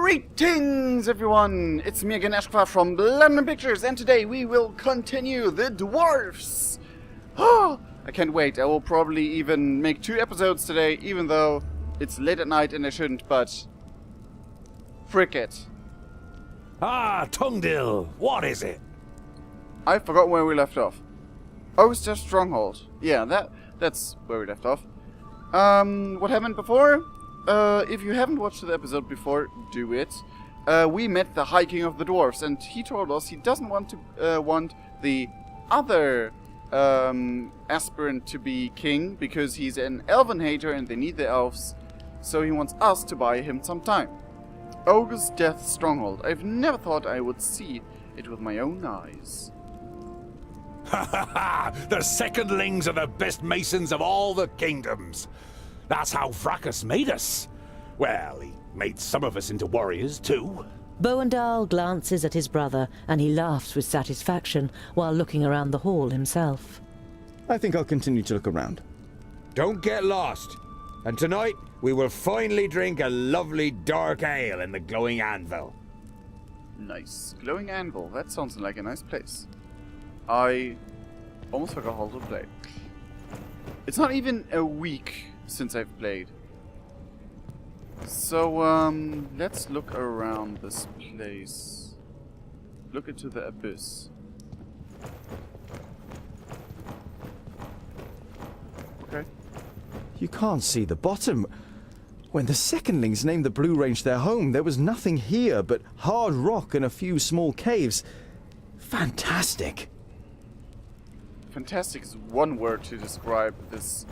Greetings everyone! It's me again, Ashkvar from London Pictures, and today we will continue the Dwarfs! Oh, I can't wait. I will probably even make 2 episodes today, even though it's late at night and I shouldn't, but... frick it. Ah, Tungdil, what is it? I forgot where we left off. Oh, it's just Stronghold. Yeah, that's where we left off. What happened before? If you haven't watched the episode before, do it. We met the High King of the Dwarves, and he told us he doesn't want to want the other aspirant to be king because he's an elven hater and they need the elves. So he wants us to buy him some time. Ogre's Death Stronghold. I've never thought I would see it with my own eyes. Ha ha ha! The secondlings are the best masons of all the kingdoms. That's how Vracus made us. Well, he made some of us into warriors, too. Boandal glances at his brother, and he laughs with satisfaction while looking around the hall himself. I think I'll continue to look around. Don't get lost. And tonight, we will finally drink a lovely dark ale in the glowing anvil. Nice. Glowing Anvil. That sounds like a nice place. I almost forgot how to play. It's not even a week since I've played. So, let's look around this place. Look into the abyss. Okay. You can't see the bottom. When the secondlings named the Blue Range their home, there was nothing here but hard rock and a few small caves. Fantastic. Fantastic is one word to describe this.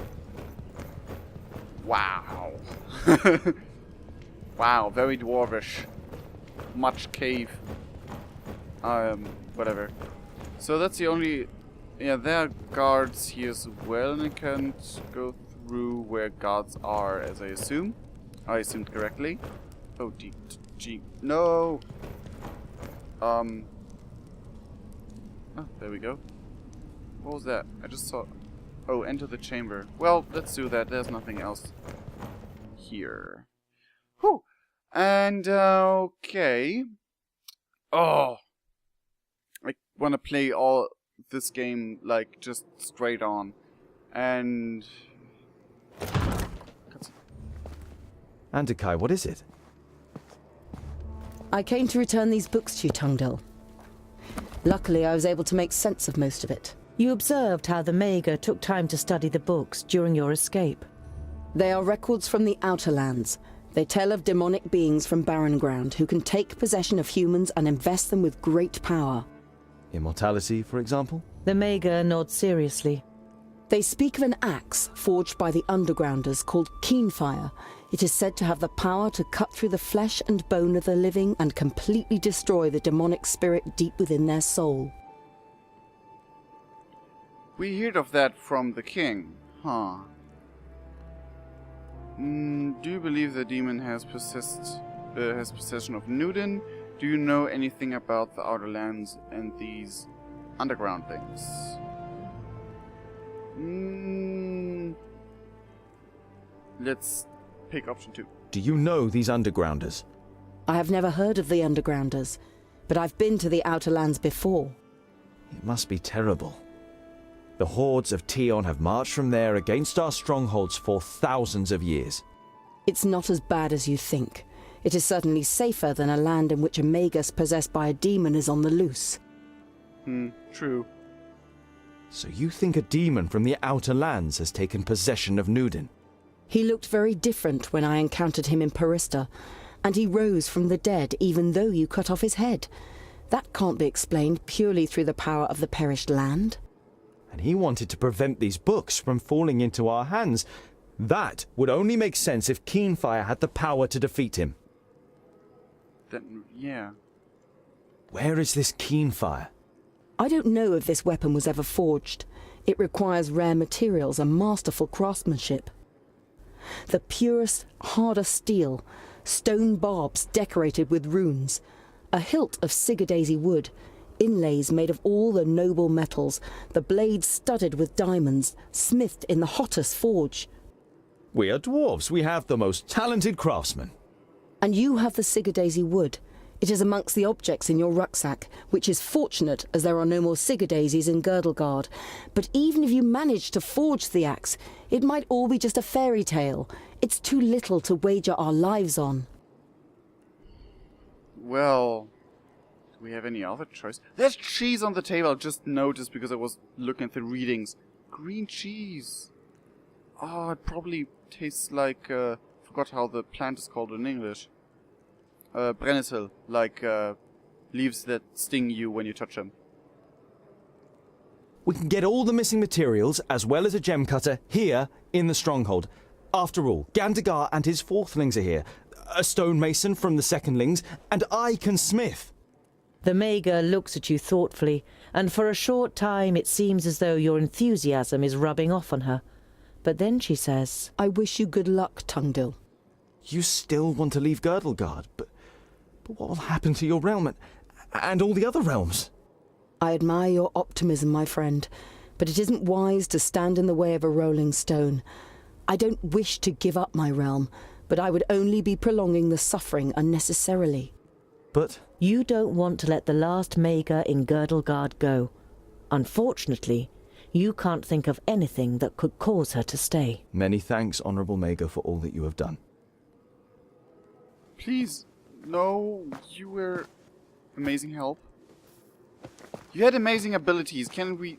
Wow. Wow, very dwarvish. Much cave. Whatever. So that's the only... yeah, there are guards here as well, and I can't go through where guards are, as I assume. I assumed correctly. Oh, gee. No! Oh, there we go. What was that? I just saw... oh, enter the chamber. Well, let's do that. There's nothing else here. Whew. And, okay. Oh. I want to play all this game, like, just straight on. And... Andakai, what is it? I came to return these books to you, Tungdil. Luckily, I was able to make sense of most of it. You observed how the Mager took time to study the books during your escape. They are records from the Outer Lands. They tell of demonic beings from Barren Ground who can take possession of humans and invest them with great power. Immortality, for example? The Mager nods seriously. They speak of an axe forged by the Undergrounders called Keenfire. It is said to have the power to cut through the flesh and bone of the living and completely destroy the demonic spirit deep within their soul. we heard of that from the king. Huh. Do you believe the demon has possession of Newton? Do you know anything about the Outer Lands and these underground things? Let's pick option 2. Do you know these Undergrounders? I have never heard of the Undergrounders, but I've been to the Outer Lands before. It must be terrible. The hordes of Tion have marched from there against our strongholds for thousands of years. It's not as bad as you think. It is certainly safer than a land in which a magus possessed by a demon is on the loose. True. So you think a demon from the Outer Lands has taken possession of Newden? He looked very different when I encountered him in Parista, and he rose from the dead even though you cut off his head. That can't be explained purely through the power of the perished land. And he wanted to prevent these books from falling into our hands. That would only make sense if Keenfire had the power to defeat him. Then, yeah. Where is this Keenfire? I don't know if this weapon was ever forged. It requires rare materials and masterful craftsmanship. The purest, hardest steel, stone barbs decorated with runes, a hilt of sigurdaisy wood, inlays made of all the noble metals, the blades studded with diamonds, smithed in the hottest forge. We are dwarves. We have the most talented craftsmen. And you have the Sigurdaisy wood. It is amongst the objects in your rucksack, which is fortunate as there are no more Sigurdaisies in Girdlegard. But even if you manage to forge the axe, it might all be just a fairy tale. It's too little to wager our lives on. Well, do we have any other choice? There's cheese on the table, I just noticed because I was looking at the readings. Green cheese. Oh, it probably tastes like, forgot how the plant is called in English. Brennnessel, like leaves that sting you when you touch them. We can get all the missing materials, as well as a gem cutter, here in the stronghold. After all, Gandagar and his fourthlings are here. A stonemason from the secondlings, and I can smith. The Mager looks at you thoughtfully, and for a short time it seems as though your enthusiasm is rubbing off on her. But then she says, I wish you good luck, Tungdil. You still want to leave Girdlegard, but what will happen to your realm and all the other realms? I admire your optimism, my friend, but it isn't wise to stand in the way of a rolling stone. I don't wish to give up my realm, but I would only be prolonging the suffering unnecessarily. But you don't want to let the last Mager in Girdlegard go. Unfortunately, you can't think of anything that could cause her to stay. Many thanks, Honourable Mager, for all that you have done. Please, no, you were amazing help. You had amazing abilities, can we...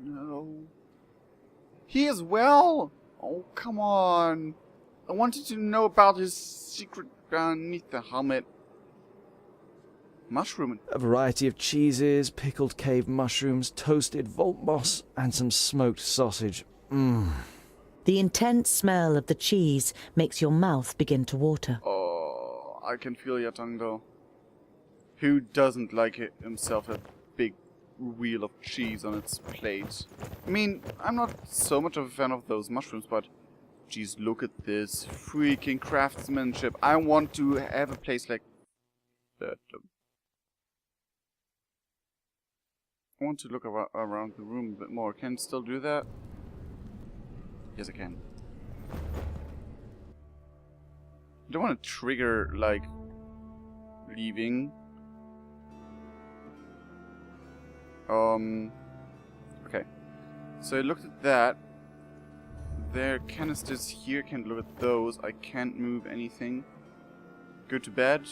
no. He as well? Oh, come on. I wanted to know about his secret beneath the helmet. Mushroom. A variety of cheeses, pickled cave mushrooms, toasted vault moss, and some smoked sausage. Mmm. The intense smell of the cheese makes your mouth begin to water. Oh, I can feel your tongue though. Who doesn't like it himself a big wheel of cheese on its plate? I mean, I'm not so much of a fan of those mushrooms, but geez, look at this freaking craftsmanship. I want to have a place like that. I want to look around the room a bit more. Can I still do that? Yes, I can. I don't want to trigger, like, leaving. Okay. So I looked at that. There are canisters here. Can't look at those. I can't move anything. Go to bed.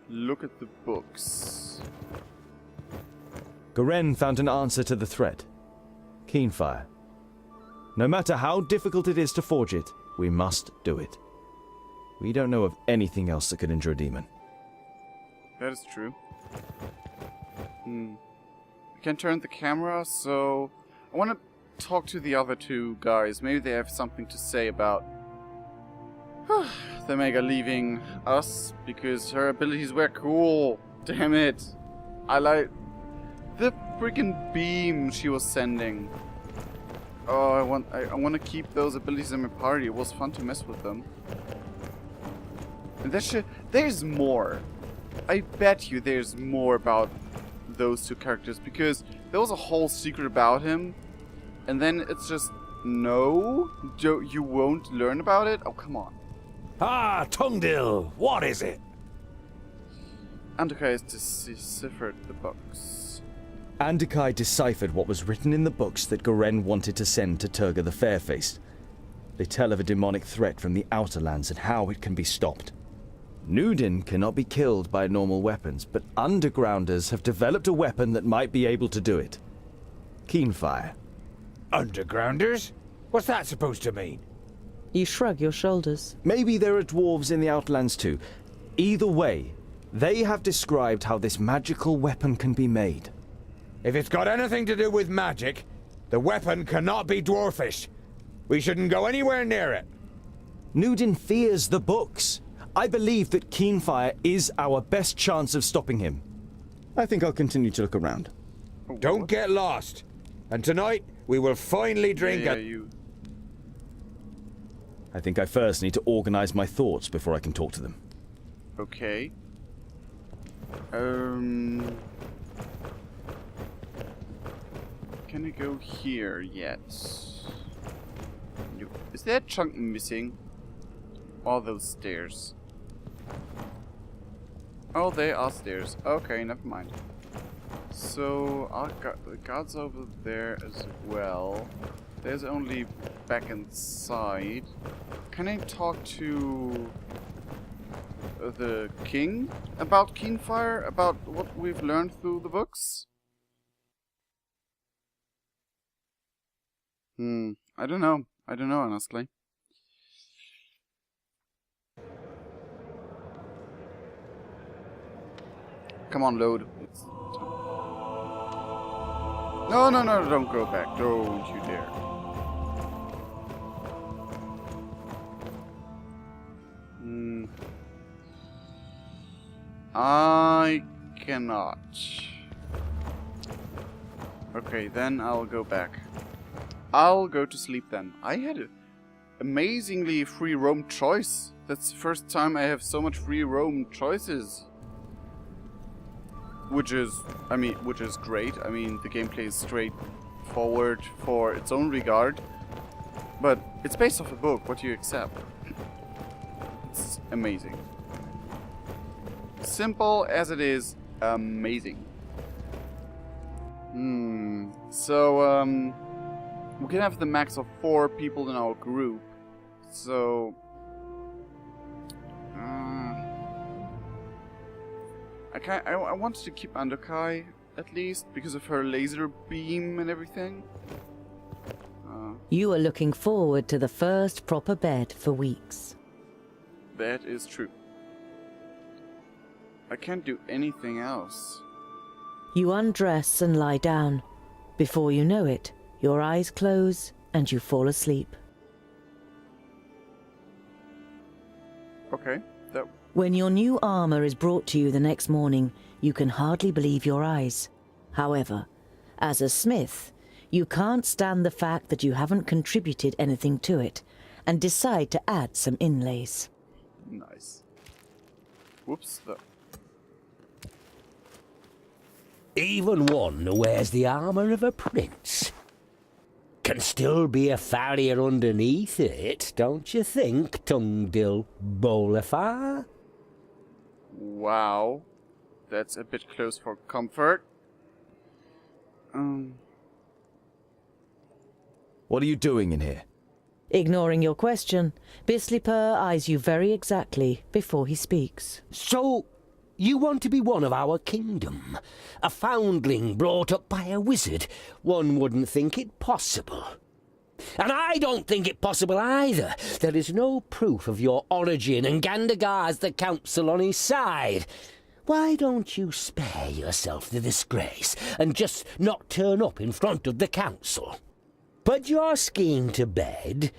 Look at the books. Garen found an answer to the threat. Keenfire. No matter how difficult it is to forge it, we must do it. We don't know of anything else that could injure a demon. That is true. I can turn the camera, so I want to talk to the other two guys. Maybe they have something to say about the Mega leaving us, because her abilities were cool. Damn it. I like the freaking beam she was sending. Oh, I want to keep those abilities in my party. It was fun to mess with them. And there's more. I bet you there's more about those two characters, because there was a whole secret about him, and then it's just, no, you won't learn about it? Oh, come on. Ah, Tungdil, what is it? Andukai has deciphered the books. Andukai deciphered what was written in the books that Garen wanted to send to Turga the Fairfaced. They tell of a demonic threat from the Outer Lands and how it can be stopped. Nudin cannot be killed by normal weapons, but Undergrounders have developed a weapon that might be able to do it. Keenfire. Undergrounders? What's that supposed to mean? You shrug your shoulders. Maybe there are dwarves in the Outlands too. Either way, they have described how this magical weapon can be made. If it's got anything to do with magic, the weapon cannot be dwarfish. We shouldn't go anywhere near it. Nudin fears the books. I believe that Keenfire is our best chance of stopping him. I think I'll Oh, continue to look around. Don't get lost. And tonight, we will finally drink I think I first need to organize my thoughts before I can talk to them. Okay. Can I go here yet? Nope. Is there a chunk missing? All those stairs. Oh, they are stairs. Okay, never mind. So, the guards over there as well. There's only back inside. Can I talk to the king about Keenfire? About what we've learned through the books? I don't know. I don't know, honestly. Come on, load. No, no, no, don't go back. Don't you dare. I cannot. Okay, then I'll go back. I'll go to sleep then. I had an amazingly free roam choice. That's the first time I have so much free roam choices. Which is great. I mean, the gameplay is straightforward for its own regard. But it's based off a book. What do you accept? It's amazing. Simple as it is, amazing. So, we can have the max of 4 people in our group. So, I wanted to keep Underkai, at least, because of her laser beam and everything. You are looking forward to the first proper bed for weeks. That is true. I can't do anything else. You undress and lie down. Before you know it, your eyes close and you fall asleep. Okay, that... When your new armor is brought to you the next morning, you can hardly believe your eyes. However, as a smith, you can't stand the fact that you haven't contributed anything to it, and decide to add some inlays. Nice. Whoops. Even one who wears the armour of a prince can still be a farrier underneath it, don't you think, Tungdil Bolafar? Wow. That's a bit close for comfort. What are you doing in here? Ignoring your question, Bislipur eyes you very exactly before he speaks. So, you want to be one of our kingdom? A foundling brought up by a wizard? One wouldn't think it possible. And I don't think it possible either. There is no proof of your origin, and Gandagar's the council on his side. Why don't you spare yourself the disgrace and just not turn up in front of the council? Put your scheme to bed,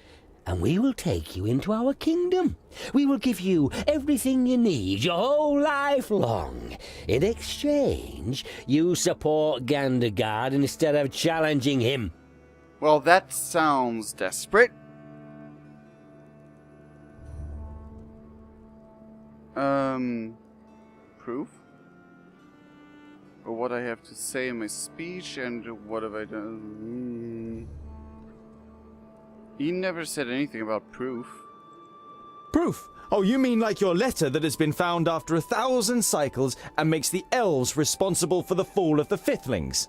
and we will take you into our kingdom. We will give you everything you need your whole life long. In exchange, you support Gandagard instead of challenging him. Well, that sounds desperate. Proof? Or what I have to say in my speech, and what have I done? He never said anything about proof. Proof? Oh, you mean like your letter that has been found after 1,000 cycles and makes the elves responsible for the fall of the Fiflings?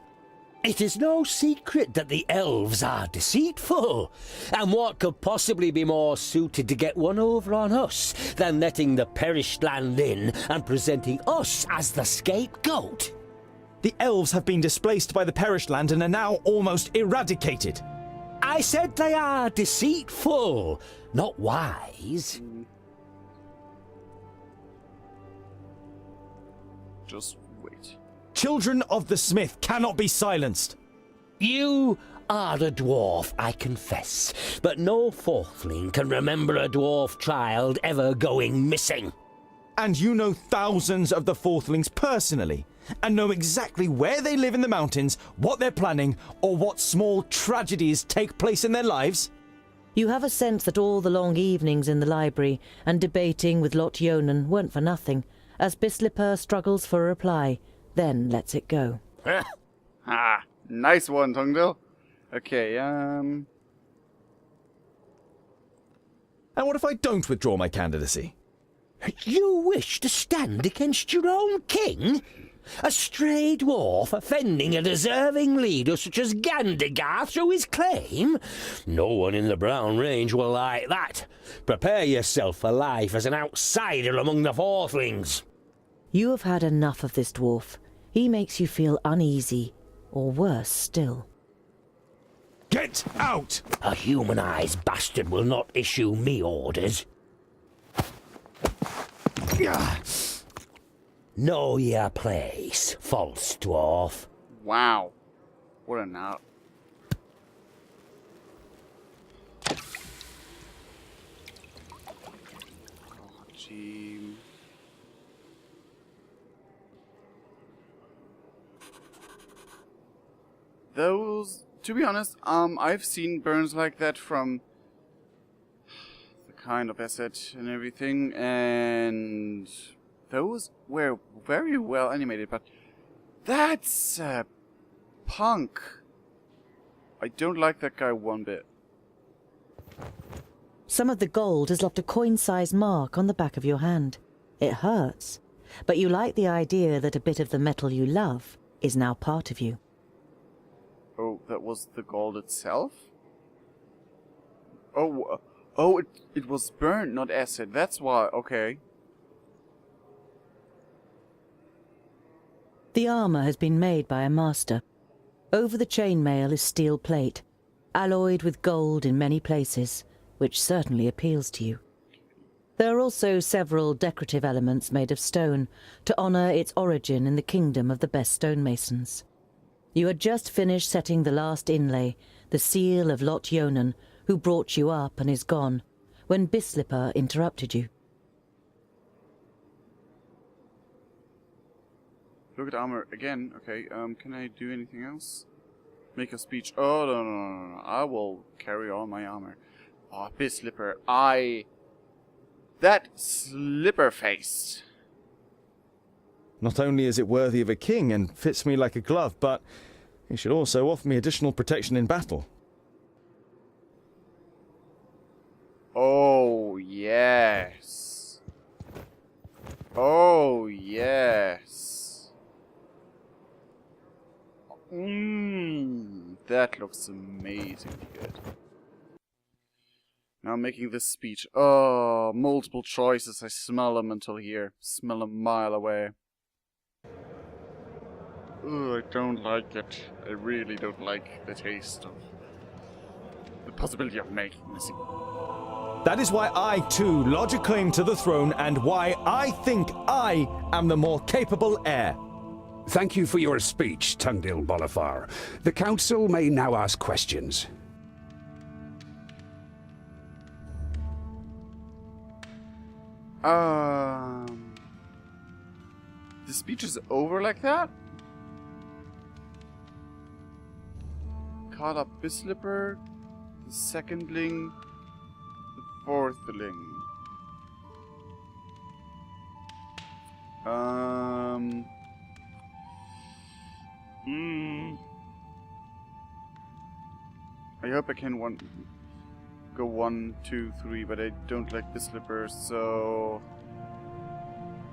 It is no secret that the elves are deceitful, and what could possibly be more suited to get one over on us than letting the perished land in and presenting us as the scapegoat? The elves have been displaced by the perished land and are now almost eradicated. I said they are deceitful, not wise. Just wait. Children of the Smith cannot be silenced. You are a dwarf, I confess, but no fourthling can remember a dwarf child ever going missing. And you know thousands of the fourthlings personally, and know exactly where they live in the mountains, what they're planning, or what small tragedies take place in their lives? You have a sense that all the long evenings in the library and debating with Lot Yonan weren't for nothing, as Bislipur struggles for a reply, then lets it go. Ah, nice one, Tungdil. Okay, And what if I don't withdraw my candidacy? You wish to stand against your own king? A stray dwarf offending a deserving leader such as Gandagar through his claim? No one in the Brown Range will like that. Prepare yourself for life as an outsider among the Fourthlings. You have had enough of this dwarf. He makes you feel uneasy, or worse still. Get out! A humanized bastard will not issue me orders. Know your place, false dwarf. Wow. What a knout. Oh, gee. Those, to be honest, I've seen burns like that from the kind of asset and everything, and those were very well animated, but that's punk. I don't like that guy one bit. Some of the gold has left a coin-sized mark on the back of your hand. It hurts, but you like the idea that a bit of the metal you love is now part of you. Oh, that was the gold itself? Oh, it was burned, not acid. That's why, okay. The armor has been made by a master. Over the chainmail is steel plate, alloyed with gold in many places, which certainly appeals to you. There are also several decorative elements made of stone to honor its origin in the kingdom of the best stonemasons. You had just finished setting the last inlay, the seal of Lot Yonan, who brought you up and is gone, when Bislipper interrupted you. Look at armor again. Okay, can I do anything else? Make a speech. Oh, no. I will carry all my armor. Oh, Bislipper. That slipperface. Not only is it worthy of a king and fits me like a glove, but it should also offer me additional protection in battle. Oh, yes. Oh, yes. That looks amazingly good. Now making this speech. Oh, multiple choices. I smell them until here. Smell them a mile away. Ugh, I don't like it. I really don't like the taste of the possibility of making this. That is why I, too, lodge a claim to the throne and why I think I am the more capable heir. Thank you for your speech, Tundil Bolafar. The council may now ask questions. The speech is over like that? Caught up Bislipper, the secondling, the fourthling. I hope I can go 1, 2, 3, but I don't like Bislipper, so...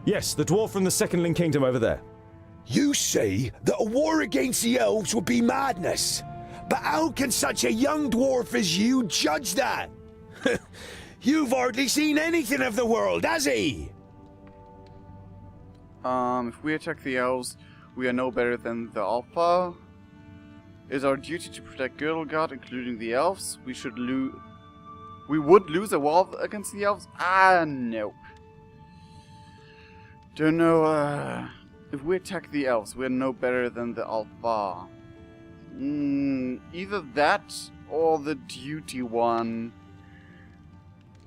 Yes, the dwarf from the Secondling Kingdom over there. You say that a war against the elves would be madness. But how can such a young dwarf as you judge that? You've hardly seen anything of the world, has he? If we attack the elves, we are no better than the Alpha. It is our duty to protect Girdlegard, including the elves. We would lose a war against the elves? Nope. Don't know, if we attack the elves, we are no better than the Alpha. Either that or the duty one.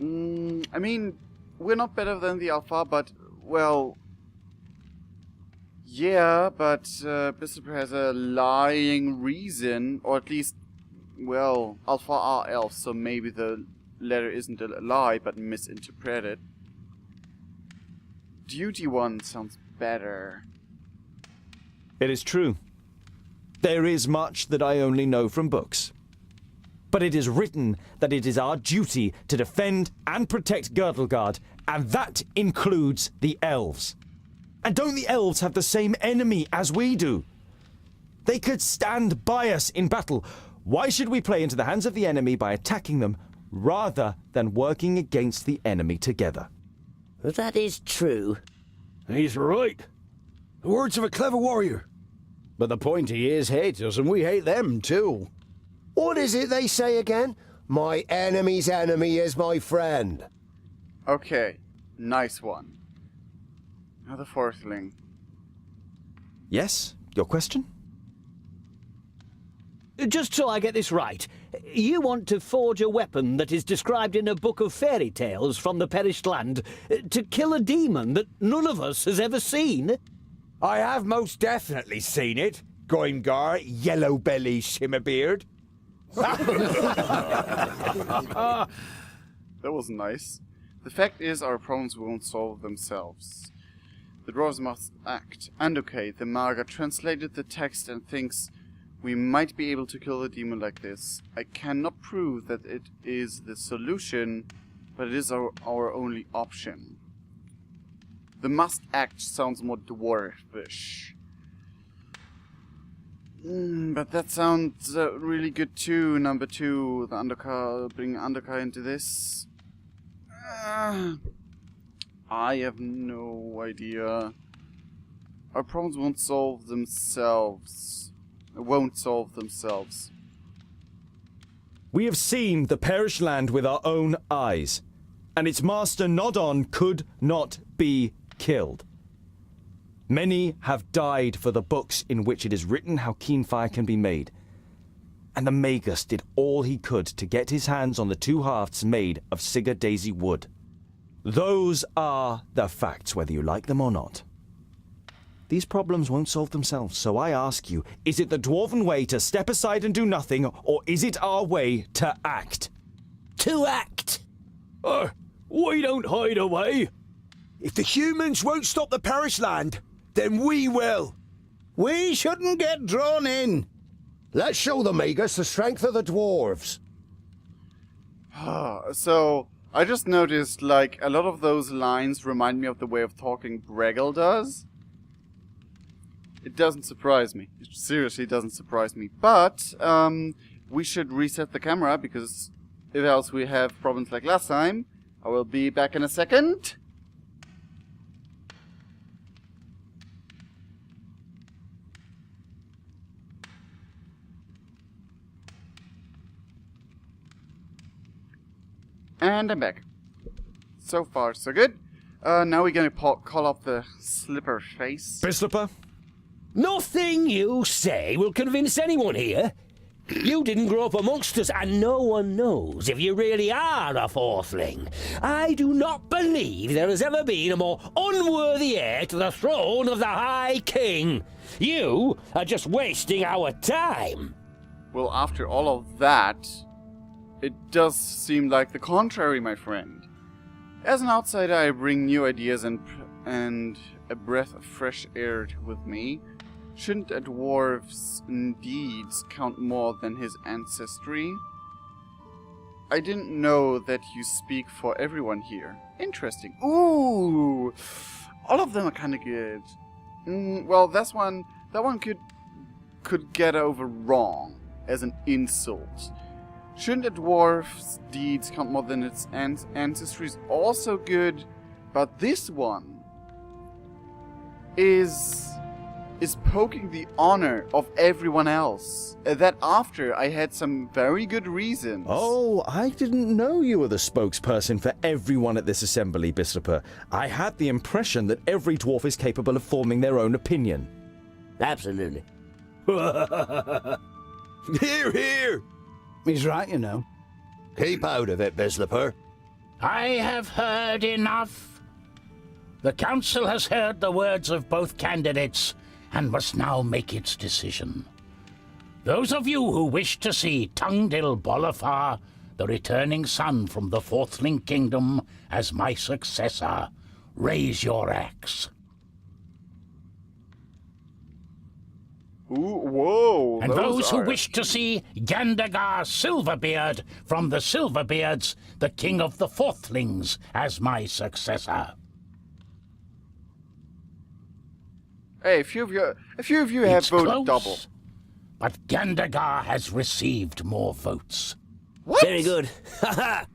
I mean, we're not better than the Alpha, but, well... Yeah, but Bislipper has a lying reason, or at least, well, Alpha are elves, so maybe the letter isn't a lie, but misinterpreted. Duty one sounds better. It is true. There is much that I only know from books. but it is written that it is our duty to defend and protect Girdlegard, and that includes the elves. And don't the elves have the same enemy as we do? They could stand by us in battle. Why should we play into the hands of the enemy by attacking them rather than working against the enemy together? That is true. He's right. The words of a clever warrior. But the pointy ears hate us, and we hate them too. What is it they say again? My enemy's enemy is my friend. Okay, nice one. Now the fourthling. Yes? Your question? Just so I get this right, you want to forge a weapon that is described in a book of fairy tales from the perished land to kill a demon that none of us has ever seen? I have most definitely seen it. Goimgar, Yellow Belly, Shimmerbeard. That was nice. The fact is, our problems won't solve themselves. The dwarves must act. And okay, the Maga translated the text and thinks we might be able to kill the demon like this. I cannot prove that it is the solution, but it is our only option. The must act sounds more dwarfish. But that sounds really good too, number 2. The Undercar, bring Undercar into this. I have no idea. Our problems won't solve themselves. We have seen the perished land with our own eyes, and its master Nodon could not be killed. Many have died for the books in which it is written how Keenfire can be made, and the Magus did all he could to get his hands on the 2 hafts made of Sigurd Daisy wood. Those are the facts, whether you like them or not. These problems won't solve themselves, so I ask you, is it the dwarven way to step aside and do nothing, or is it our way to act? To act! We don't hide away. If the humans won't stop the perished land, then we will. We shouldn't get drawn in. Let's show the Magus the strength of the dwarves. So, I just noticed, like, a lot of those lines remind me of the way of talking Bregel does. It doesn't surprise me. It seriously doesn't surprise me. But, we should reset the camera, because if else we have problems like last time. I will be back in a second. And I'm back. So far, so good. Now we're gonna call up the slipperface. Bislipper? Nothing you say will convince anyone here. You didn't grow up amongst us, and no one knows if you really are a fourthling. I do not believe there has ever been a more unworthy heir to the throne of the High King. You are just wasting our time. Well, after all of that, it does seem like the contrary, my friend. As an outsider, I bring new ideas and a breath of fresh air with me. Shouldn't a dwarf's deeds count more than his ancestry? I didn't know that you speak for everyone here. Interesting. Ooh! All of them are kind of good. Well, that one could get over wrong as an insult. Shouldn't a dwarf's deeds count more than its ancestry is also good, but this one is poking the honor of everyone else. That after I had some very good reasons. Oh, I didn't know you were the spokesperson for everyone at this assembly, Bislipper. I had the impression that every dwarf is capable of forming their own opinion. Absolutely. Hear, hear! He's right, you know. Keep out of it, Bislipper. I have heard enough. The council has heard the words of both candidates and must now make its decision. Those of you who wish to see Tungdil Bolafar, the returning son from the Fourthling Kingdom, as my successor, raise your axe. Ooh, whoa. And those who are... wish to see Gandagar Silverbeard from the Silverbeards, the king of the Fourthlings, as my successor. Hey, a few of you have It's voted close, double. but Gandagar has received more votes. What? Very good. Ha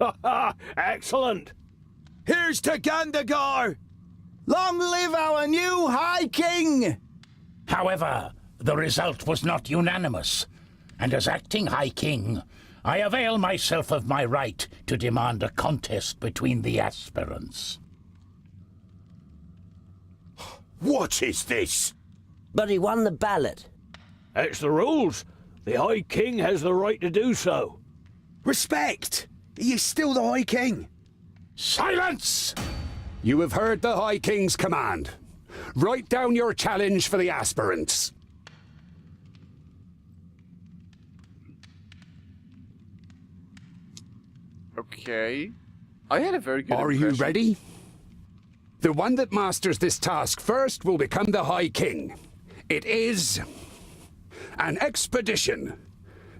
Ha! Excellent! Here's to Gandagar! Long live our new High King! However, the result was not unanimous, and as acting High King, I avail myself of my right to demand a contest between the aspirants. What is this? But he won the ballot. It's the rules. The High King has the right to do so. Respect! He is still the High King. Silence! You have heard the High King's command. Write down your challenge for the aspirants. Okay. I had a very good Are you impression. ready? The one that masters this task first will become the High King. It is an expedition.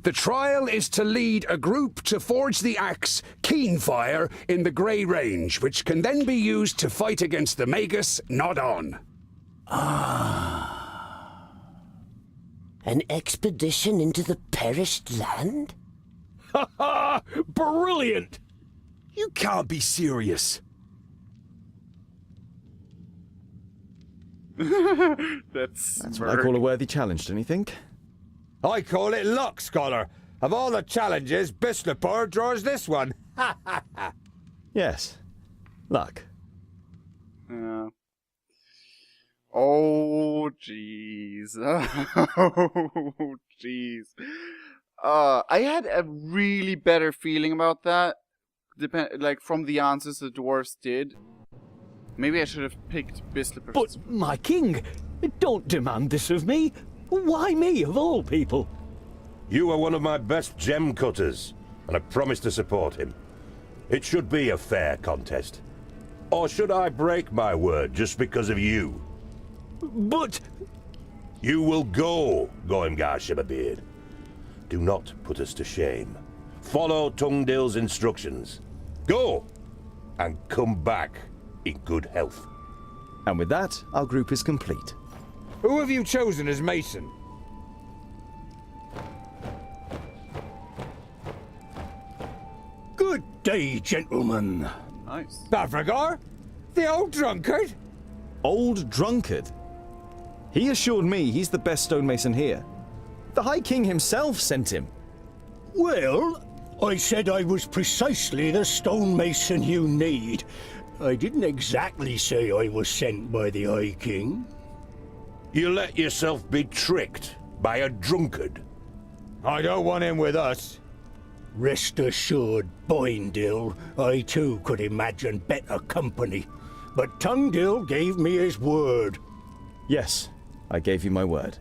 The trial is to lead a group to forge the axe Keenfire in the Grey Range, which can then be used to fight against the Magus Nod-On. An expedition into the perished land? Ha ha! Brilliant! You can't be serious. That's What I call a worthy challenge, don't you think? I call it luck, Scholar. Of all the challenges, Bislipur draws this one. Yes. Luck. Yeah. Oh, jeez. Oh, jeez. I had a really better feeling about that. Like, from the answers the dwarves did. Maybe I should have picked Bislipur. But, my king, don't demand this of me. Why me, of all people? You are one of my best gem cutters, and I promise to support him. It should be a fair contest. Or should I break my word just because of you? But... You will go, Goimgar Shimmerbeard. Do not put us to shame. Follow Tungdil's instructions. Go! And come back in good health. And with that, our group is complete. Who have you chosen as Mason? Good day, gentlemen. Nice. Bavragar? The old drunkard? Old drunkard? He assured me he's the best stonemason here. The High King himself sent him. Well, I said I was precisely the stonemason you need. I didn't exactly say I was sent by the High King. You let yourself be tricked by a drunkard. I don't want him with us. Rest assured, Boindil, I too could imagine better company. But Tungdil gave me his word. Yes, I gave you my word.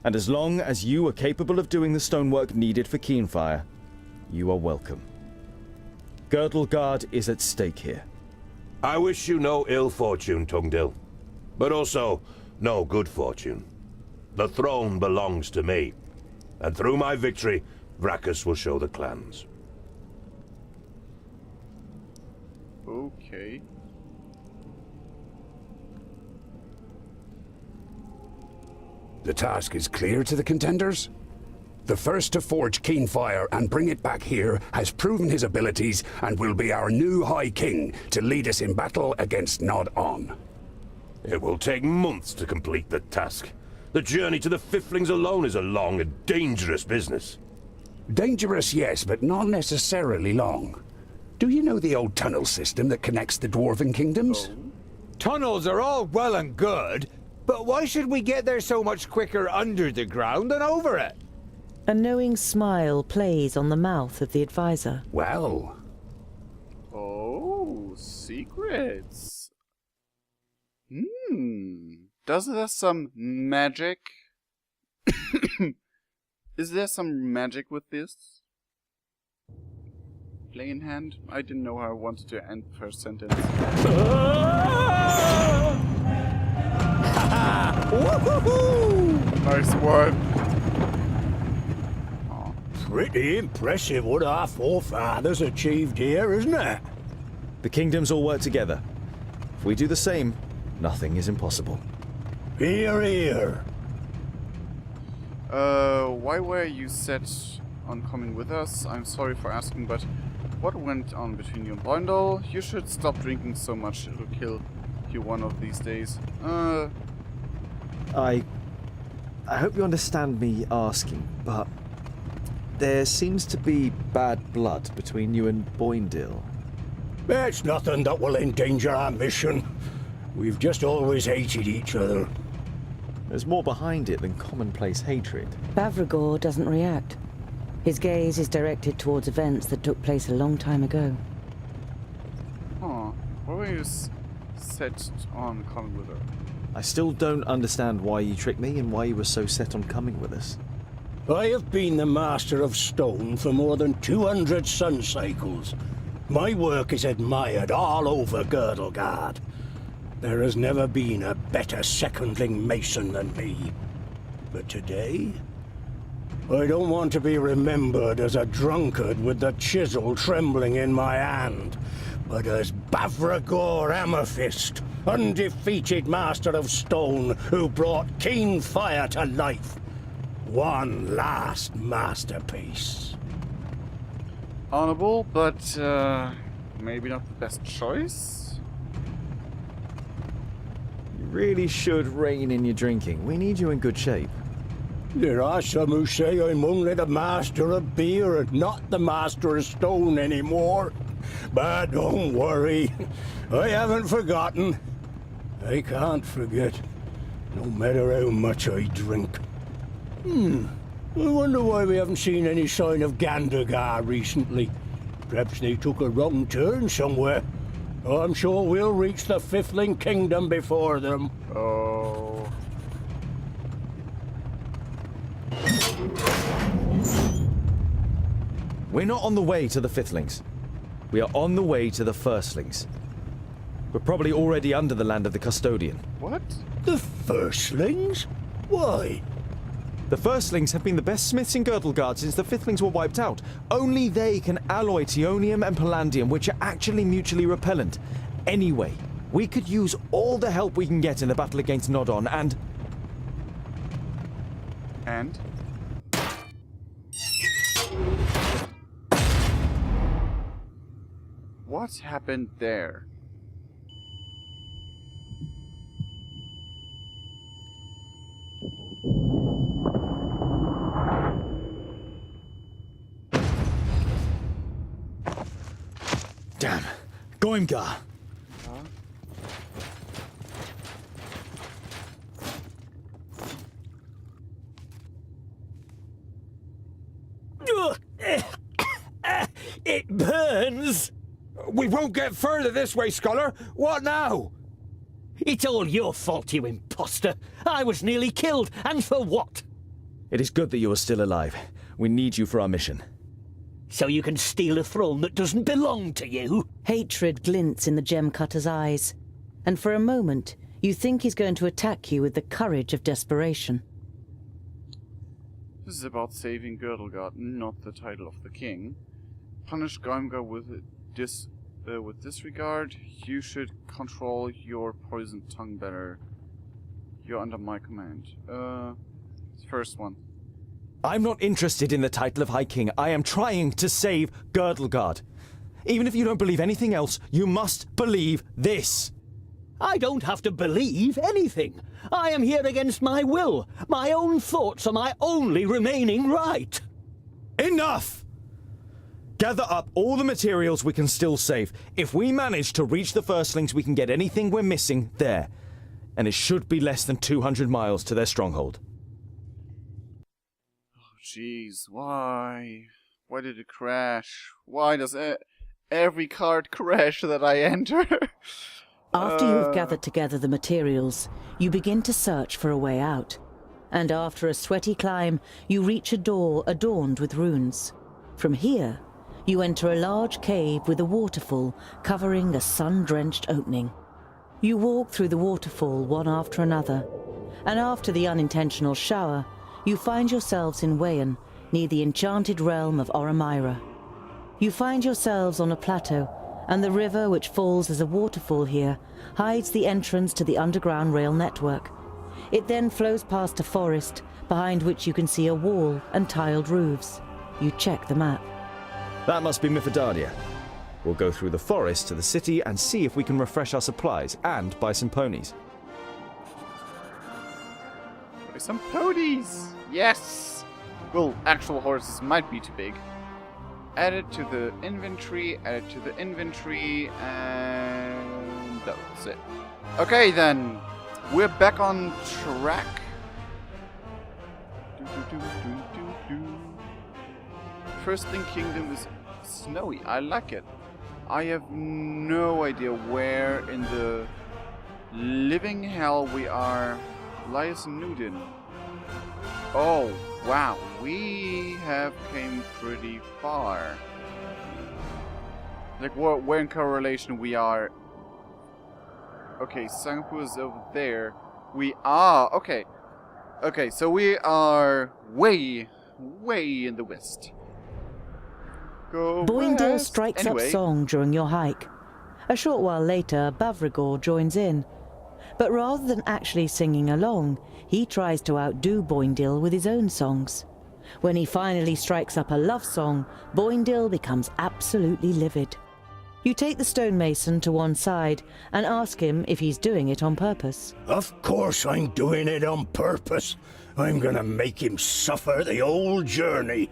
And as long as you are capable of doing the stonework needed for Keenfire, you are welcome. Girdleguard is at stake here. I wish you no ill fortune, Tungdil, but also no good fortune. The throne belongs to me, and through my victory, Vracus will show the clans. Okay. The task is clear to the contenders? The first to forge Keenfire and bring it back here has proven his abilities and will be our new High King to lead us in battle against Nod-On. It will take months to complete the task. The journey to the Fiflings alone is a long and dangerous business. Dangerous, yes, but not necessarily long. Do you know the old tunnel system that connects the Dwarven kingdoms? Tunnels are all well and good, but why should we get there so much quicker under the ground than over it? A knowing smile plays on the mouth of the advisor. Well... Oh, secrets. Does there some magic? Is there some magic with this? Play in hand? I didn't know how I wanted to end the first sentence. Woohoo! Nice one. Pretty impressive what our forefathers achieved here, isn't it? The kingdoms all work together. If we do the same, nothing is impossible. Hear, hear. Why were you set on coming with us? I'm sorry for asking, but what went on between you and Boindle? You should stop drinking so much, it'll kill you one of these days. I hope you understand me asking, but there seems to be bad blood between you and Boindle. It's nothing that will endanger our mission. We've just always hated each other. There's more behind it than commonplace hatred. Bavragor doesn't react. His gaze is directed towards events that took place a long time ago. Huh. Why were you set on coming with her? I still don't understand why you tricked me and why you were so set on coming with us. I have been the Master of Stone for more than 200 sun cycles. My work is admired all over Girdlegard. There has never been a better secondling mason than me. But today, I don't want to be remembered as a drunkard with the chisel trembling in my hand, but as Bavragor Amethyst, undefeated Master of Stone, who brought Keenfire to life. One last masterpiece. Honorable, but maybe not the best choice? You really should rein in your drinking. We need you in good shape. There are some who say I'm only the Master of Beer and not the Master of Stone anymore. But don't worry, I haven't forgotten. I can't forget, no matter how much I drink. I wonder why we haven't seen any sign of Gandagar recently. Perhaps they took a wrong turn somewhere. I'm sure we'll reach the Fifthling Kingdom before them. Oh. We're not on the way to the Fifthlings. We are on the way to the Firstlings. We're probably already under the land of the Custodian. What? The Firstlings? Why? The Firstlings have been the best smiths in Girdlegard since the Fifthlings were wiped out. Only they can alloy Teonium and Palladium, which are actually mutually repellent. Anyway, we could use all the help we can get in the battle against Nodon, and... And? What happened there? Damn. Goimgar. It burns! We won't get further this way, Scholar. What now? It's all your fault, you imposter. I was nearly killed, and for what? It is good that you are still alive. We need you for our mission. So you can steal a throne that doesn't belong to you? Hatred glints in the gem cutter's eyes, and for a moment you think he's going to attack you with the courage of desperation. This is about saving Girdlegard, not the title of the king. Punish Goimgar with disregard. You should control your poisoned tongue better. You're under my command. First one. I'm not interested in the title of High King. I am trying to save Girdlegard. Even if you don't believe anything else, you must believe this. I don't have to believe anything. I am here against my will. My own thoughts are my only remaining right. Enough! Gather up all the materials we can still save. If we manage to reach the Firstlings, we can get anything we're missing there. And it should be less than 200 miles to their stronghold. Jeez, why? Why did it crash? Why does every card crash that I enter? After you have gathered together the materials, you begin to search for a way out. And after a sweaty climb, you reach a door adorned with runes. From here, you enter a large cave with a waterfall covering a sun-drenched opening. You walk through the waterfall one after another, and after the unintentional shower, you find yourselves in Wayan, near the enchanted realm of Oramira. You find yourselves on a plateau, and the river which falls as a waterfall here hides the entrance to the underground rail network. It then flows past a forest, behind which you can see a wall and tiled roofs. You check the map. That must be Mithridatia. We'll go through the forest to the city and see if we can refresh our supplies and buy some ponies. Buy some ponies! Yes! Well, actual horses might be too big. Add it to the inventory, and that's it. Okay then, we're back on track. Firstling Kingdom is snowy. I like it. I have no idea where in the living hell we are. Lias Nudin. Oh, wow. We have came pretty far. Like, where in correlation we are. Okay, Singapore is over there. We are... Okay. Okay, so we are way in the west. Go Boindale west. strikes Anyway. up song during your hike. A short while later, Bavrigor joins in. But rather than actually singing along, he tries to outdo Boindale with his own songs. When he finally strikes up a love song, Boindale becomes absolutely livid. You take the stonemason to one side and ask him if he's doing it on purpose. Of course I'm doing it on purpose. I'm gonna make him suffer the whole journey.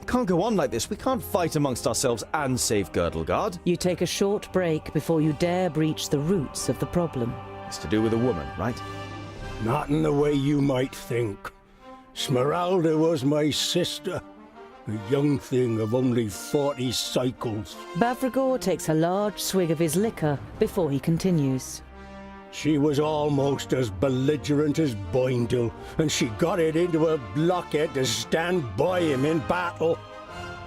Can't go on like this. We can't fight amongst ourselves and save Girdlegard. You take a short break before you dare breach the roots of the problem. It's to do with a woman, right? Not in the way you might think. Smeralda was my sister, a young thing of only 40 cycles. Bavrigor takes a large swig of his liquor before he continues. She was almost as belligerent as Boindle, and she got it into a blockhead to stand by him in battle.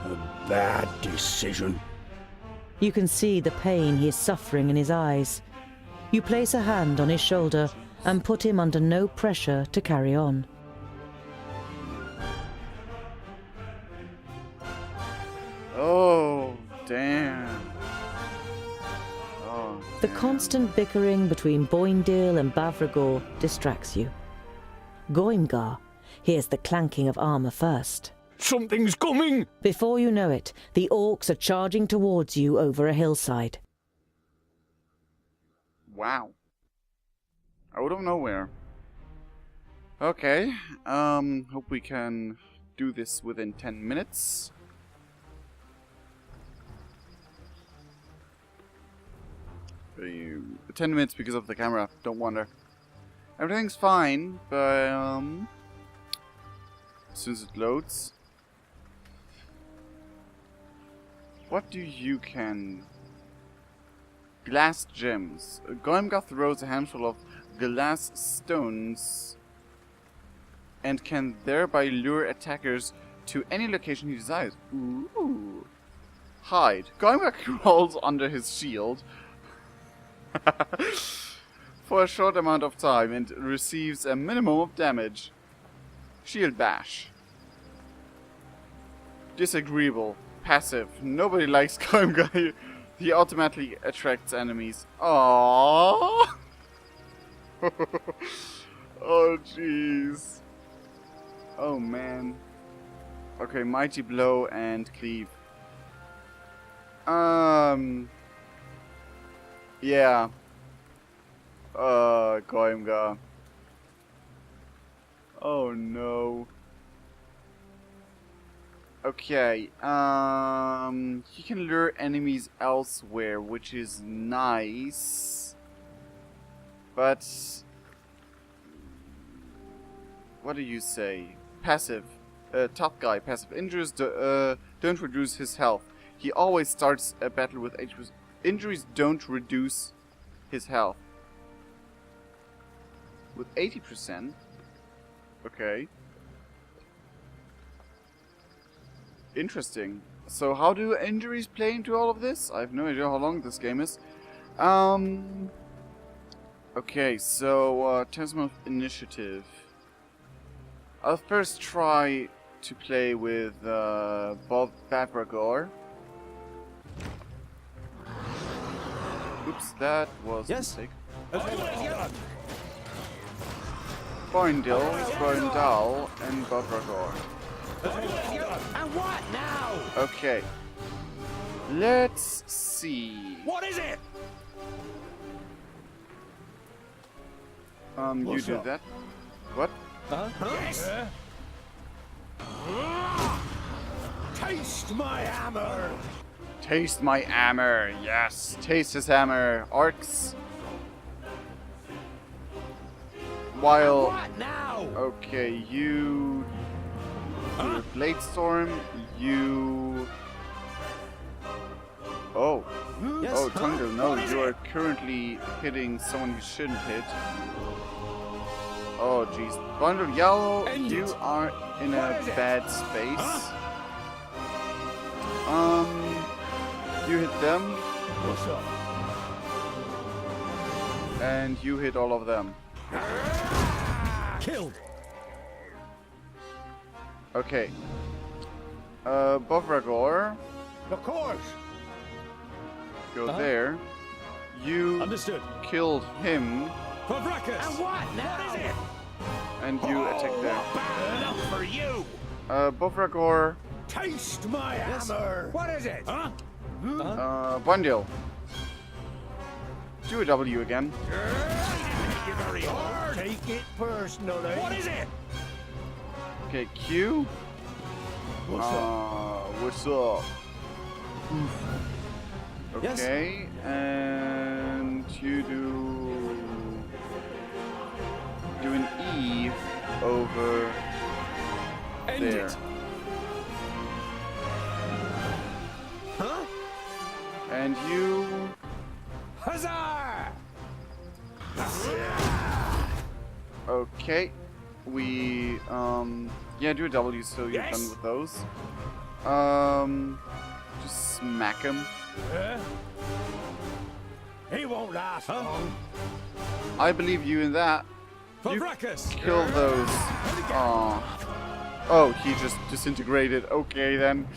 A bad decision. You can see the pain he is suffering in his eyes. You place a hand on his shoulder and put him under no pressure to carry on. Oh, damn. Oh, The damn. constant bickering between Boindale and Bavrigor distracts you. Goimgar hears the clanking of armor first. Something's coming! Before you know it, the orcs are charging towards you over a hillside. Wow. Out of nowhere. Okay. Hope we can do this within 10 minutes. Uh, 10 minutes because of the camera, don't wonder. Everything's fine, but as soon as it loads. What do you can... Glass gems. Goimgar throws a handful of glass stones and can thereby lure attackers to any location he desires. Ooh. Hide. Goimgar crawls under his shield for a short amount of time and receives a minimum of damage. Shield bash. Disagreeable. Passive. Nobody likes Goimgar. He automatically attracts enemies. Aww. Oh jeez. Oh man. Okay, mighty blow and cleave. Yeah. Goimgar. Oh no. Okay, he can lure enemies elsewhere, which is nice. But what do you say? Passive. Top guy. Passive. Injuries don't reduce his health. He always starts a battle with 80%. Injuries don't reduce his health. With 80%? Okay. Interesting. So how do injuries play into all of this? I have no idea how long this game is. Okay, so terms of initiative. I'll first try to play with Bob Bavragor. Oops, that was a mistake. Boindil, Boindal, and Bavragor. And what now? Okay. Let's see. What is it? You do that. What? Yes. Taste my hammer! Taste my hammer. Yes, taste his hammer. Orcs. While. What now? Okay, you do a Blade Storm. You. Oh. Oh, Tungdil, no, you are currently hitting someone you shouldn't hit. Oh, jeez. Bundle Yellow, you are in a bad space. You hit them. What's up? And you hit all of them. Killed! Okay. Bovragor, Of course! go there. You Understood. killed him, For Brackus! And what now? What is it? and you attacked there. Bad enough for you. Bovragor, Taste my hammer! What is it? Huh? Bundil. Do a W again. You very hard. Take it personally. What is it? Okay, Q. What's up? What's up? Okay, and you do an E over there. Huh? And you Huzzah! okay. We yeah, do a W so you're Yes. done with those. Just smack him. He won't last long. I believe you in that. For You Brackus! kill those. Oh, he just disintegrated. Okay then.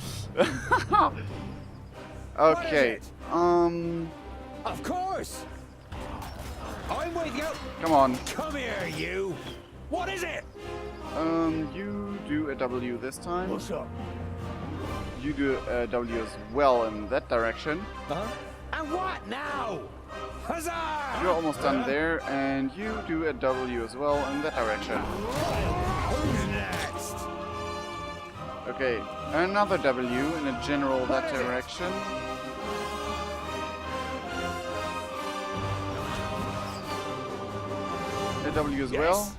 Okay. Of course! I'm with you! Come on. Come here, you! What is it? You do a W this time. What's up? You do a W as well in that direction. And what now? Huzzah! You're almost done there, and you do a W as well in that direction. Who's next? Okay, another W in a general that direction. A W as well.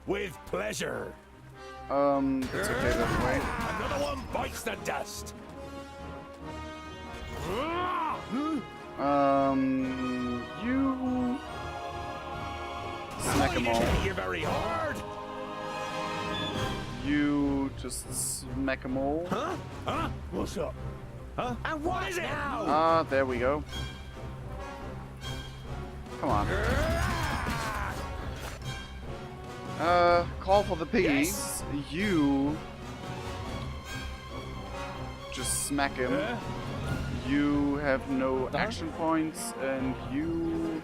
With pleasure. It's okay that way. Another one bites the dust. You smack them all. You very hard. You just smack them all. Huh? What's up? And what is it now? Ah, there we go. Come on. Call for the piggies. You just smack him. You have no action points, and you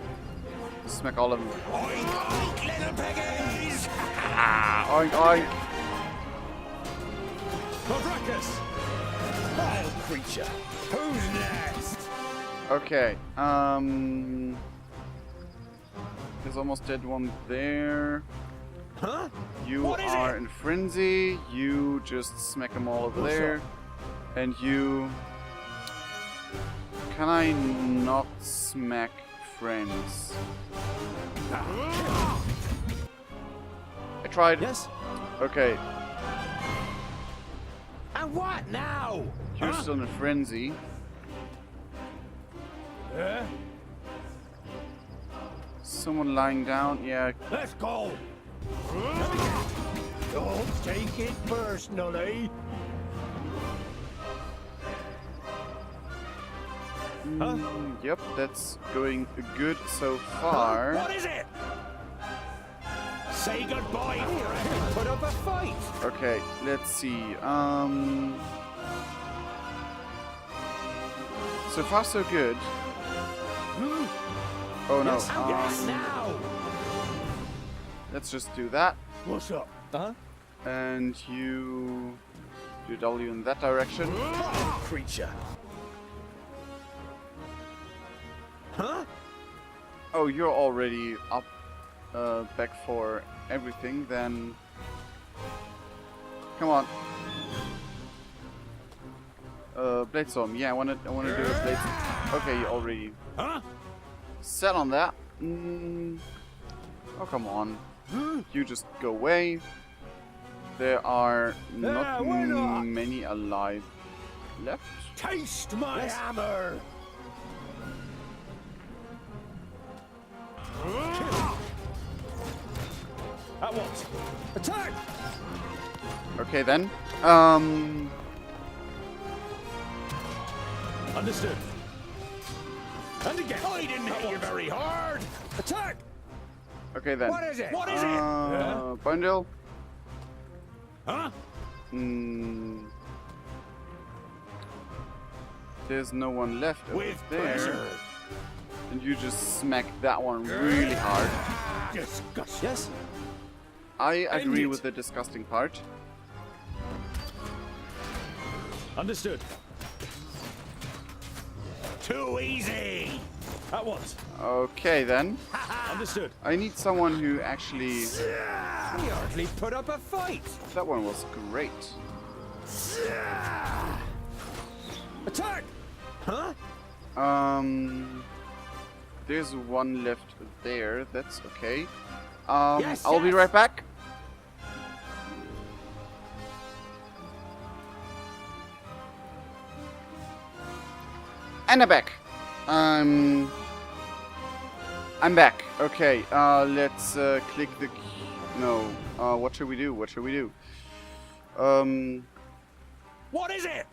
smack all of them. Oink, oink, little piggies. Oink, oink. For Brackus! Vile creature! Who's next? Okay. There's almost dead one there. Huh? You What is are it? in frenzy. You just smack them all over What's there. up? And you... Can I not smack friends? I tried. Yes? Okay, And what now? you're still in a frenzy. Someone lying down. Yeah, Let's go! Don't take it personally. Yep, that's going good so far. What is it? Say goodbye. Put up a fight. Okay, let's see. So far so good. Oh no. Yes, now. Let's just do that. What's up? And you do W in that direction. Creature. Oh, you're already up, back for everything. Then, come on. Bladestorm. Yeah, I wanna do a Bladestorm. Okay, you already set on that. Oh, come on. You just go away. There are not many alive left. Taste my hammer. At what? Attack! Okay then. Understood. And again. I didn't hit you very hard. Attack! Okay then. What is it? What is it? Bundle. Huh? There's no one left over With there. pleasure. And you just smack that one really hard. Disgusting. Yes? I agree it. with the disgusting part. Understood. Too easy. At once. Okay then. Understood. I need someone who actually... We hardly put up a fight. That one was great. Attack! There's one left there. That's okay. Yes, I'll be yes. right back. And I'm back. I'm back. Okay. Let's click the. No. What should we do? What should we do? What is it?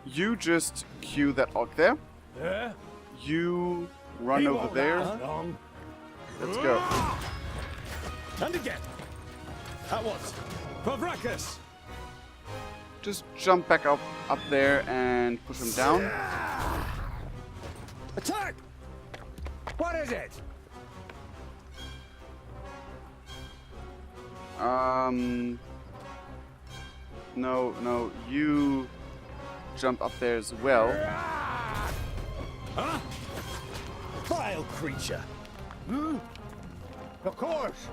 You just cue that orc there. Yeah. You run He over won't there. last long. Let's go. And again. At once. Pavrakas. Just jump back up there and push him down. Attack! What is it? No, you jump up there as well. Huh? Vile creature. Of course.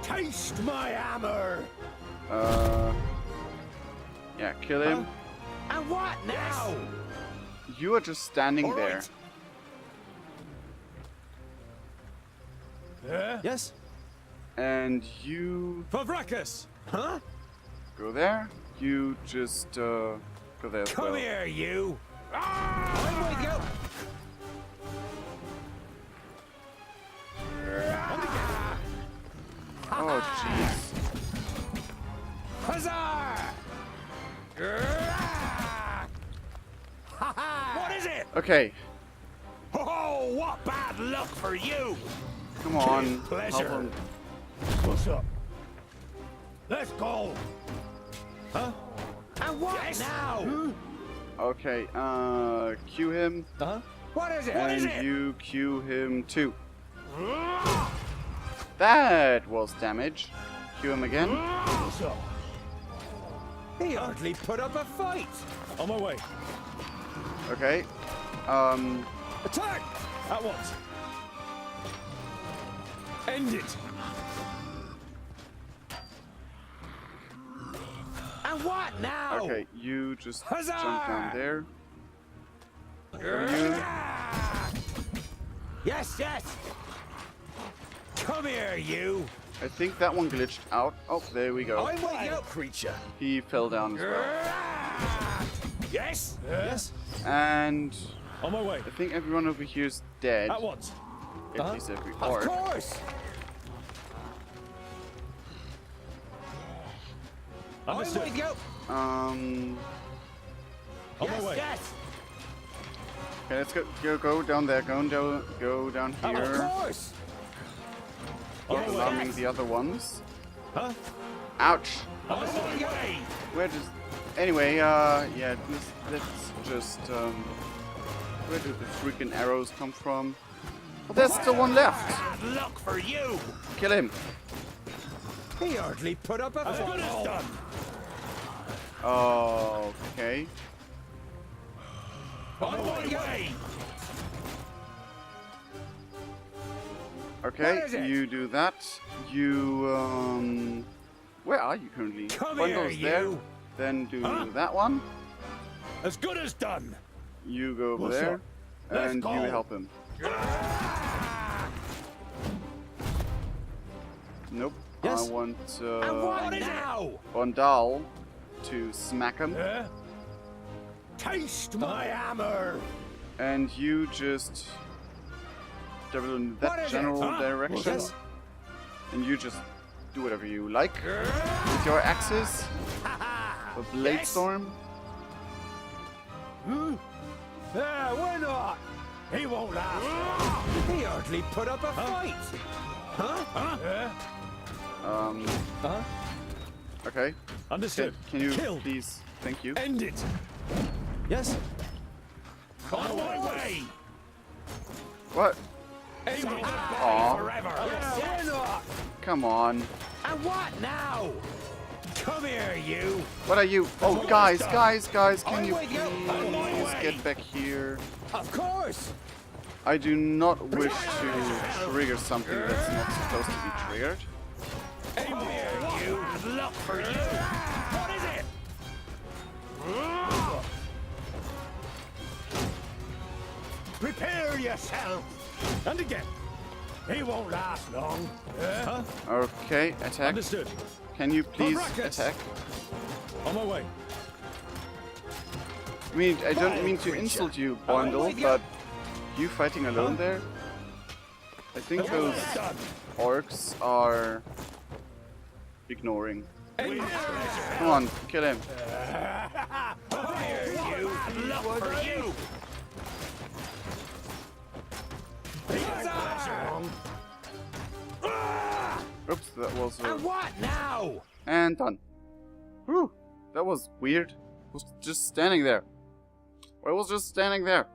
Taste my hammer. Yeah, kill him. And what now? You are just standing All there. right. Yeah? Yes? And you Pavrakas. Huh? go there. You just go there as Come well. here, you. I'm with you. Oh, jeez. Huzzah! What is it? Okay, Oh, what bad luck for you! come on. Pleasure. Help him. What's up? Let's go. Huh? And what now? Okay, cue him. What is it? What is And it? you cue him too. That was damage. Cue him again. What's up? He hardly put up a fight. On my way. Okay. Attack! At once. End it. And what now? Okay, you just Huzzah! jump down there. Yes, yes. Come here, you. I think that one glitched out. Oh, there we go. I'm with you, creature. He fell down as well. Yes. Yes? And On my way. I think everyone over here is dead. At once. At least every Of orc. course. I'm with you. Yes. Okay, let's go down there. Go down here. Of course. Alarming the other ones. Huh? Ouch. On my way. Where does... Anyway, yeah, let's just, where do the freaking arrows come from? Oh, there's still one left. Bad luck for you. Kill him. He hardly put up a As good as done. Okay. On my way. Okay, you do that. You, where are you currently? Come Bundles here, there. you. Then do that one. As good as done. You go over What's there. up? Let's And go. you help him. Nope. Yes? I want, And what now? Bondal to smack him. Taste my hammer. And you just travel in that general direction. Yes. And you just do whatever you like with your axes. A blade storm. Yeah, why not? He won't last. He hardly put up a fight. Okay. Understood. Can you Kill. please? Thank you. End it. Yes? On my way. What? He won't Aw. forever. Why not? Come on. And what now? Come here, you. What are you? Oh, guys, can I'm you with you. On my please way. get back here? Of course. I do not wish to trigger something that's not supposed to be triggered. Come here, you. Bad luck for you. What is it? Prepare yourself. And again. He won't last long. Okay, attack. Understood. Can you please Ruckus. attack? On my way. I mean, I don't mean to insult you, Bundle, but you fighting alone there? I think those orcs are ignoring. Come on, kill him. Come here, you. Bad luck for you. Oops, that was And what now? and done. Whew, that was weird. I was just standing there. I was just standing there.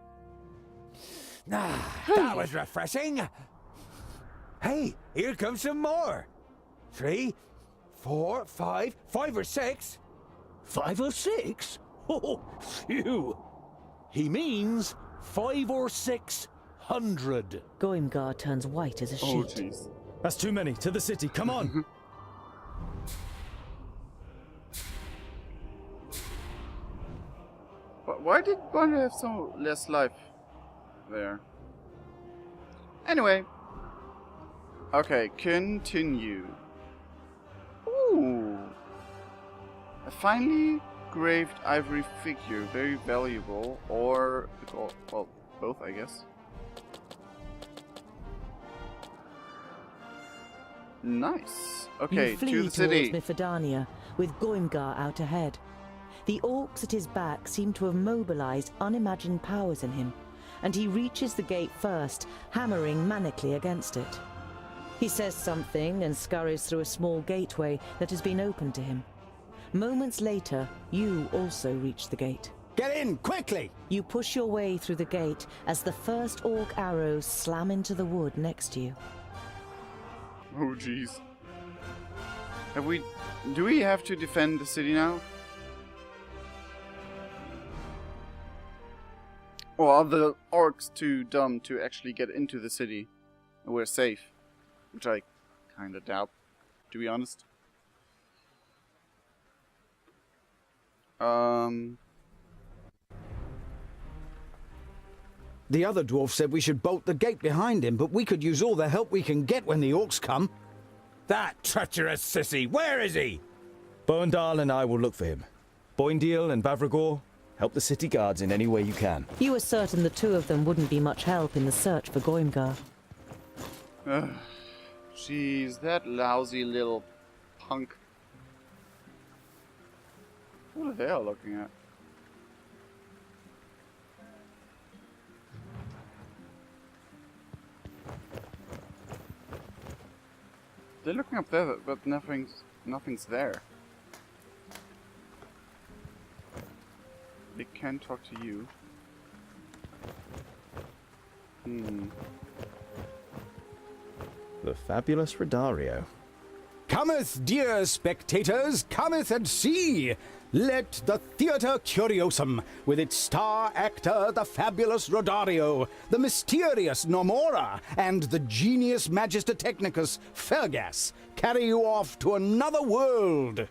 That was refreshing. Hey, here comes some more. 3, 4, 5, 5 or 6. 5 or 6? Oh, phew. He means 5 or 600. Goimgar turns white as a Oh, sheet. jeez. That's too many. To the city. Come on. Why did Bundle have so less life there? Anyway. Okay, continue. Ooh. A finely graved ivory figure, very valuable, or, well, both, I guess. Nice. Okay, You flee to the city. towards Mifidania, with Goimgar out ahead. The orcs at his back seem to have mobilized unimagined powers in him, and he reaches the gate first, hammering manically against it. He says something and scurries through a small gateway that has been opened to him. Moments later, you also reach the gate. Get in, quickly! You push your way through the gate as the first orc arrows slam into the wood next to you. Oh, jeez. Do we have to defend the city now? Or are the orcs too dumb to actually get into the city? And we're safe. Which I kinda doubt, to be honest. The other dwarf said we should bolt the gate behind him, but we could use all the help we can get when the orcs come. That treacherous sissy, where is he? Boendal and I will look for him. Boindeal and Vavragor, help the city guards in any way you can. You were certain the two of them wouldn't be much help in the search for Goimgar. Jeez, that lousy little punk. What are they all looking at? They're looking up there, but nothing's there. They can't talk to you. The fabulous Rodario. Cometh, dear spectators, cometh and see! Let the Theatre Curiosum, with its star actor, the fabulous Rodario, the mysterious Nomora, and the genius Magister Technicus, Fergas, carry you off to another world.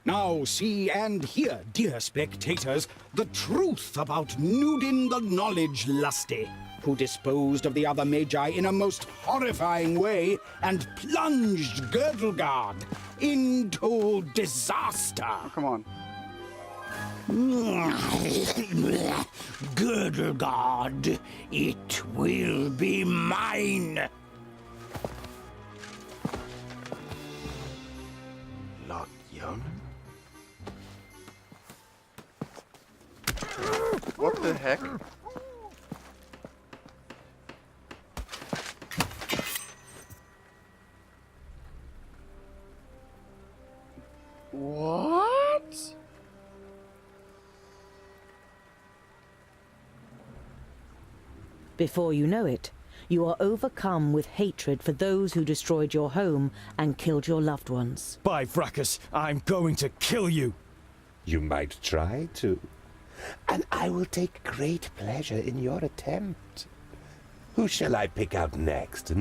Now see and hear, dear spectators, the truth about Nudin the Knowledge Lusty, who disposed of the other Magi in a most horrifying way and plunged Girdlegard into disaster. Oh, come on. Girdlegard, it will be mine. Lot young? What the heck? What? Before you know it, you are overcome with hatred for those who destroyed your home and killed your loved ones. By Fracas, I'm going to kill you. You might try to. And I will take great pleasure in your attempt. Who shall I pick out next,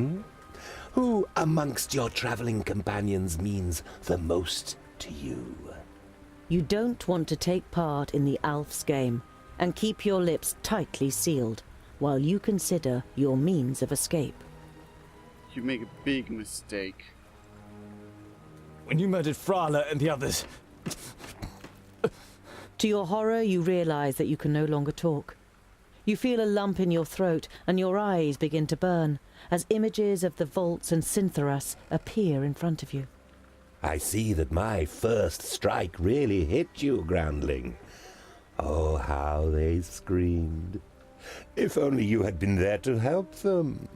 Who amongst your traveling companions means the most to you? You don't want to take part in the Alf's game and keep your lips tightly sealed while you consider your means of escape. You make a big mistake. When you murdered Frala and the others... To your horror, you realize that you can no longer talk. You feel a lump in your throat and your eyes begin to burn as images of the vaults and Cyntharas appear in front of you. I see that my first strike really hit you, groundling. Oh, how they screamed. If only you had been there to help them.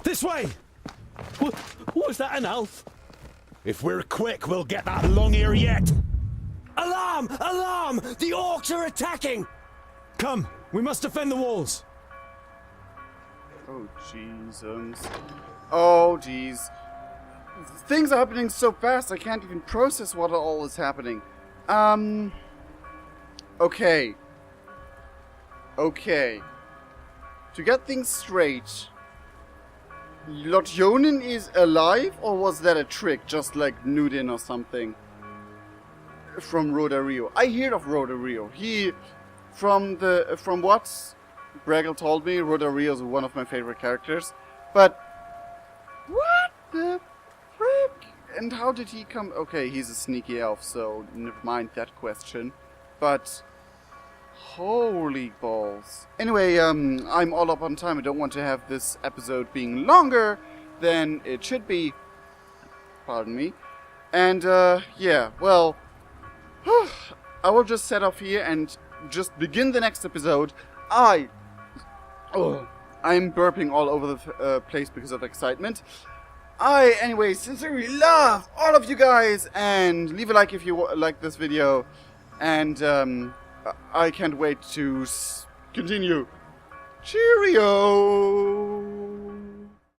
This way! Was that an elf? If we're quick, we'll get that long ear yet. Alarm! Alarm! The orcs are attacking! Come, we must defend the walls. Oh, Jesus. Oh, jeez. Things are happening so fast, I can't even process what all is happening. Okay. Okay. To get things straight, Lord Jonin is alive, or was that a trick, just like Nudin or something? From Rodario. I heard of Rodario. From what Braggle told me, Rodario is one of my favorite characters. But what the frick? And how did he come? Okay, he's a sneaky elf, so never mind that question. But holy balls. Anyway, I'm all up on time. I don't want to have this episode being longer than it should be. Pardon me. And yeah, well, I will just set off here and just begin the next episode. I'm burping all over the place because of excitement. I, anyway, sincerely love all of you guys, and leave a like if you like this video, and I can't wait to continue. Cheerio!